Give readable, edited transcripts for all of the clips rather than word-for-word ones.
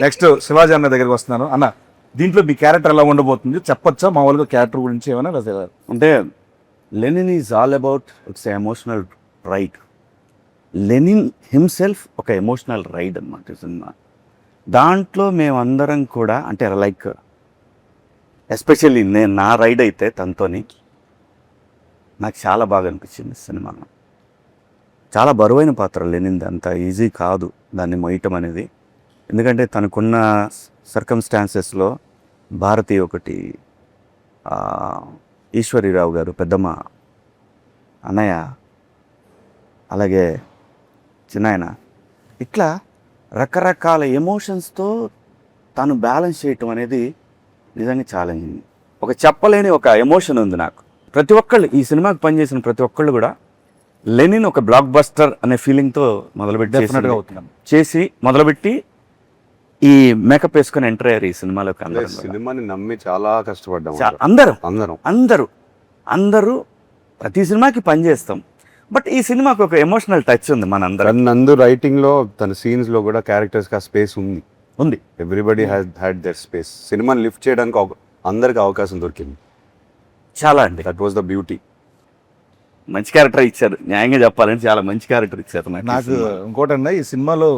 Next Shivaji అన్న దగ్గరికి వస్తున్నాను. అన్న, దీంట్లో మీ క్యారెక్టర్ ఎలా ఉండబోతుంది చెప్పొచ్చా? మామూలుగా క్యారెక్టర్ గురించి ఏమైనా లేదా? అంటే Lenin is all about its emotional ride. Lenin himself ఒక ఎమోషనల్ రైడ్ అనమాట సినిమా. దాంట్లో మేమందరం కూడా అంటే లైక్ ఎస్పెషల్లీ నేను నా రైడ్ అయితే తనతోని నాకు చాలా బాగా అనిపించింది సినిమా. చాలా బరువైన పాత్ర లెనిన్ది, అంత ఈజీ కాదు దాన్ని మోయటం అనేది. ఎందుకంటే తనకున్న సర్కమ్స్టాన్సెస్లో భారతి ఒకటి, ఈశ్వరీరావు గారు పెద్దమ్మ, అన్నయ్య, అలాగే చిన్నాయన, ఇట్లా రకరకాల ఎమోషన్స్తో తను బ్యాలెన్స్ చేయటం అనేది నిజంగా ఛాలెంజింగ్. ఒక చెప్పలేని ఒక ఎమోషన్ ఉంది నాకు. ప్రతి ఒక్కళ్ళు ఈ సినిమాకి పనిచేసిన ప్రతి ఒక్కళ్ళు కూడా లెనిన్ ఒక బ్లాక్ బస్టర్ అనే ఫీలింగ్తో మొదలుపెట్టి ఈ మేకప్ వేసుకొని ఎంటర్ అయ్యారు ఈ సినిమాలోకి. సినిమాని నమ్మి చాలా కష్టపడ్డాం అందరూ ప్రతి సినిమాకి పనిచేస్తాం. బట్ ఈ సినిమాకి ఒక ఎమోషనల్ టచ్ ఉంది మనందరం. నందు రైటింగ్ లో తన సీన్స్ లో కూడా క్యారెక్టర్స్ కి ఆ స్పేస్ ఉంది. Everybody had that space. సినిమాని లిఫ్ట్ చేయడానికి అందరికి అవకాశం దొరికింది. చాలా అండి, దట్ వాస్ ద బ్యూటీ. మంచి క్యారెక్టర్ ఇచ్చారు, న్యాయంగా చెప్పాలంటే చాలా మంచి క్యారెక్టర్ ఇచ్చారు నాకు. ఇంకోటండి, ఈ సినిమాలో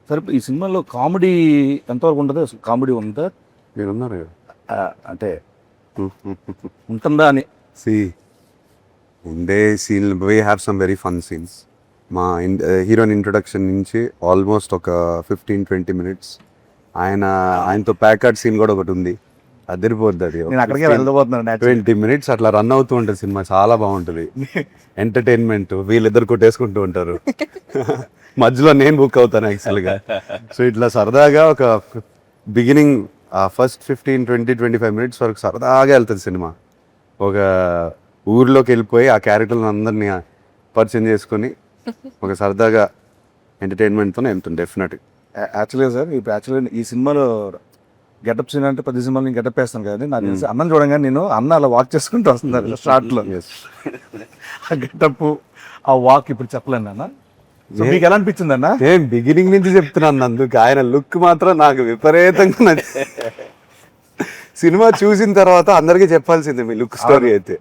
సరే ఈ సినిమాలో కామెడీ ఎంతవరకు ఉంటుందో? కామెడీ ఉందా? మీరు ఉన్నారు అంటే ఉంటుందా అని. ఉండే scene we have some very fun scenes. మా హీరోయిన్ ఇంట్రొడక్షన్ నుంచి ఆల్మోస్ట్ ఒక 15-20 minutes ఆయనతో ప్యాకర్డ్ సీన్ కూడా ఒకటి ఉంది. అదిరిపోద్ది అది. 20 minutes అట్లా రన్ అవుతూ ఉంటుంది సినిమా. చాలా బాగుంటుంది. ఎంటర్టైన్మెంట్. వీళ్ళిద్దరు కొట్టేసుకుంటూ ఉంటారు. మధ్యలో నేను బుక్ అవుతాను యాక్చువల్గా. సో ఇట్లా సరదాగా ఒక బిగినింగ్ ఫస్ట్ 15-20-25 minutes వరకు సరదాగా వెళ్తుంది సినిమా. ఒక ఊర్లోకి వెళ్ళిపోయి ఆ క్యారెక్టర్లను అందరినీ పరిచయం చేసుకొని ఒక సరదాగా ఎంటర్టైన్మెంట్తో వెళ్తుంది డెఫినెట్గా. యాక్చువల్గా సార్, ఇప్పుడు ఈ సినిమాలో గెటప్ సీన్ అంటే ప్రతి సినిమాలో నేను గెటప్ వేస్తాను కదండి. నాకు తెలిసి అన్నం చూడంగానే నేను అన్న అలా వాక్ చేసుకుంటూ వస్తున్నారు స్టార్ట్లో. ఆ గెటప్, ఆ వాక్ ఇప్పుడు చెప్పలేను అన్న. సో మీకు ఎలా అనిపించింది అన్న? నేను బిగినింగ్ నుంచి చెప్తున్నాను అందుకు. ఆయన లుక్ మాత్రం నాకు విపరీతంగా నచ్చింది. సినిమా చూసిన తర్వాత అందరికీ చెప్పాల్సిందే మీ లుక్ స్టోరీ అయితే.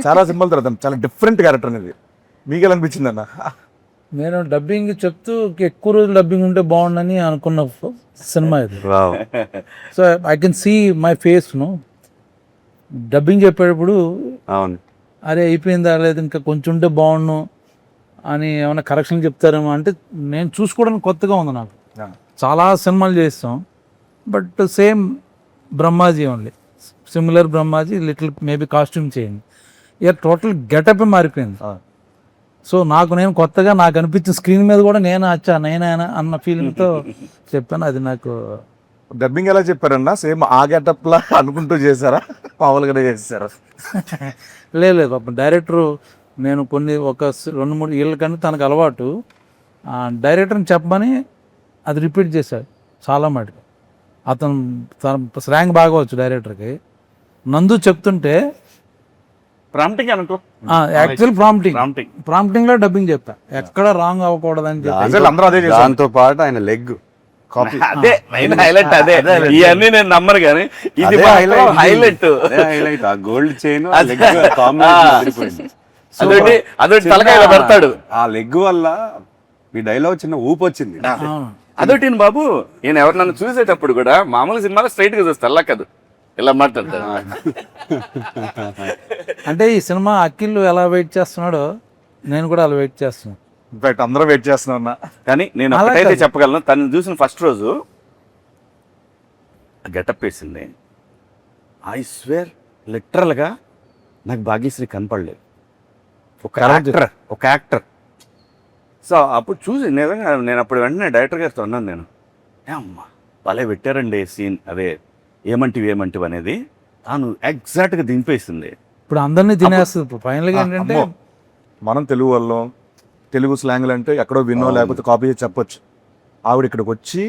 చాలా సినిమాల తర్వాత చాలా డిఫరెంట్ క్యారెక్టర్ అనేది. మీకు ఎలా అనిపించింది అన్న? నేను డబ్బింగ్ చెప్తూ ఎక్కువ రోజులు డబ్బింగ్ ఉంటే బాగుండని అనుకున్న సినిమా ఇది. So I can see my face dubbing చెప్పేటప్పుడు. అవును, అరే అయిపోయిందా, లేదు ఇంకా కొంచెం ఉంటే బాగుండు అని ఏమైనా కరెక్షన్ చెప్తారేమో అంటే నేను చూసుకోవడానికి కొత్తగా ఉంది నాకు. చాలా సినిమాలు చేస్తాం, but same Brahmaji only, similar Brahmaji, little maybe costume చేయండి. ఇక టోటల్ గెటప్ మారిపోయింది. సో నేను కొత్తగా నాకు అనిపించిన స్క్రీన్ మీద కూడా నేనే అన్న ఫీలింగ్తో చెప్పాను. అది నాకు. డబ్బింగ్ ఎలా చెప్పారన్నా? సేమ్ ఆ గెటప్ లా అనుకుంటూ చేశారా, మామూలుగానే చేశారా? లేదు పాపం డైరెక్టరు, నేను ఒక 2-3 ఏళ్ళ కంటే తనకు అలవాటు డైరెక్టర్ని చెప్పమని అది రిపీట్ చేశాడు చాలా మటుకు. తన స్లాంగ్ బాగా వచ్చు డైరెక్టర్కి. నందు చెప్తుంటే ప్రాంప్టింగ్ అనుకో, యాక్చువల్ ప్రాంప్టింగ్ లో డబ్బింగ్ చెప్పా, ఎక్కడ రాంగ్ అవ్వకూడదని చెప్పి. దాంతో పాటు ఆయన లెగ్ అదే హైలైట్. అదే ఇవన్నీ నేను నమ్మరు కానీ ఇది హైలైట్. ఆ గోల్డ్ చైన్ అదొకటి తలకాయలో పెడతాడు. ఆ లెగ్ వల్ల ఈ డైలాగ్ చిన్న ఊపు వచ్చింది. అదొకటి బాబు, నేను ఎవరు నన్ను చూసేటప్పుడు కూడా మామూలు సినిమాలో స్ట్రైట్ గా చూస్తా, అలా కాదు ఇలా మాట్లాడతాడు. అంటే ఈ సినిమా అఖిల్ ఎలా వెయిట్ చేస్తున్నాడో నేను కూడా అలా వెయిట్ చేస్తున్నాను. బట్ అందరూ వెయిట్ చేస్తున్నా. కానీ నేను ఒకటైతే చెప్పగలను, తను చూసిన ఫస్ట్ రోజు గెటప్ వేసింది. ఐ స్వేర్ లిటరల్గా నాకు భాగ్యశ్రీ కనపడలేదు. ఒక యాక్టర్. సో అప్పుడు చూసి నిజంగా నేను అప్పుడు వెంటనే డైరెక్టర్ గారితో అన్నాను, నేను అమ్మా భలే పెట్టారండి సీన్, అదే ఏమంటివి అనేది తాను ఎగ్జాక్ట్గా దింపేసింది. ఇప్పుడు అందరినీ తినేస్తుంది. ఫైనల్గా ఏంటంటే మనం తెలుగు వాళ్ళం, తెలుగు స్లాంగ్లు అంటే ఎక్కడో వినో లేకపోతే కాపీ చేసి చెప్పొచ్చు. ఆవిడ ఇక్కడికి వచ్చి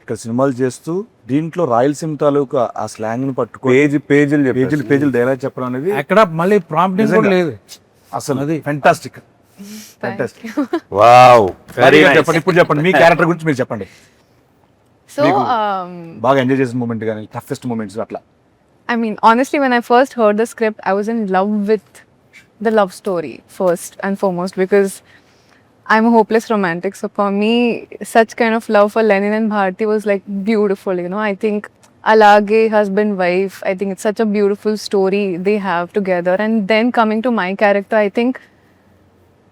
ఇక్కడ సినిమాలు చేస్తూ దీంట్లో రాయలసీమ తాలూకు ఆ స్లాంగ్ ని పట్టుకో పేజీలు డైలాగ్ చెప్పడం అనేది ఎక్కడ మళ్ళీ ప్రాంప్టింగ్ కూడా లేదు అసలు. అది ఫెంటాస్టిక్. వావ్. చెప్పండి, ఇప్పుడు చెప్పండి మీ క్యారెక్టర్ గురించి మీరు చెప్పండి. So, మీకు బాగా ఎంజాయ్ చేసిన మూమెంట్ కానీ టఫెస్ట్ మూమెంట్స్ అట్లా. I mean, honestly, when I first heard the script, I was in love with the love story first and foremost because I'm a hopeless romantic. So for me, such kind of love for Lenin and Bharti was like beautiful. You know, I think alage husband wife. I think it's such a beautiful story they have together. And then coming to my character, I think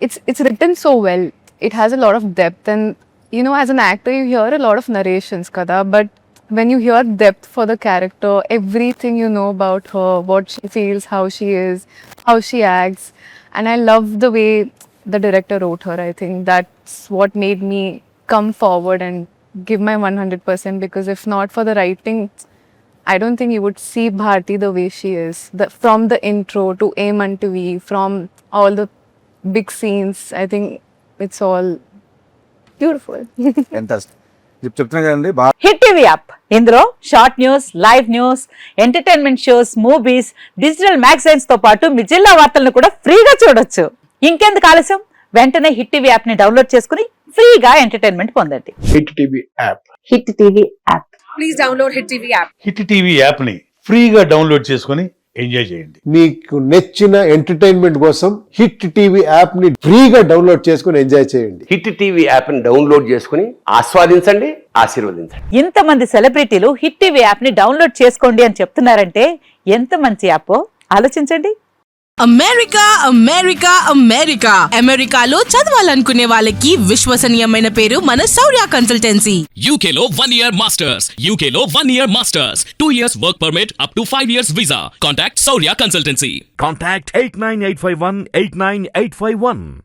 it's written so well. It has a lot of depth, and you know, as an actor, you hear a lot of narrations, kada. But when you hear depth for the character, everything you know about her, what she feels, how she is, how she acts, and I love the way the director wrote her. I think that's what made me come forward and give my 100% because if not for the writing, I don't think you would see Bharti the way she is. From the intro to Aim Unto V, from all the big scenes, I think it's all beautiful. ఎంత చెప్తున్నా కదండి బాగా hit TV app ఇందులో short news, live news, entertainment shows, movies, digital magazines తో పాటు మీ జిల్లా వార్తలను కూడా ఫ్రీగా చూడొచ్చు. ఇంకెందుకు ఆలస్యం, వెంటనే హిట్ టీవీ యాప్ ని డౌన్లోడ్ చేసుకుని ఫ్రీగా ఎంటర్టైన్మెంట్ పొందండి. Hit TV app. Hit TV app. Hit TV app ని ఫ్రీగా డౌన్లోడ్ చేసుకొని ఎంజాయ్ చేయండి. మీకు నచ్చిన ఎంటర్టైన్మెంట్ కోసం హిట్ టీవీ యాప్ ని ఫ్రీగా డౌన్లోడ్ చేసుకుని ఎంజాయ్ చేయండి. హిట్ టీవీ యాప్ ని డౌన్లోడ్ చేసుకుని ఆస్వాదించండి, ఆశీర్వదించండి. ఇంతమంది సెలబ్రిటీలు హిట్ టీవీ యాప్ ని డౌన్లోడ్ చేసుకోండి అని చెప్తున్నారంటే ఎంత మంచి యాప్ ఆలోచించండి. అమెరికా అమెరికా అమెరికా అమెరికాలో చదవాలనుకునే వాళ్ళకి విశ్వసనీయమైన పేరు మన శౌర్య కన్సల్టెన్సీ. UK లో 1 year masters, UK లో 1 year masters, 2 years work permit up to 5 years visa. Contact Saurya Consultancy. Contact 89851 89851.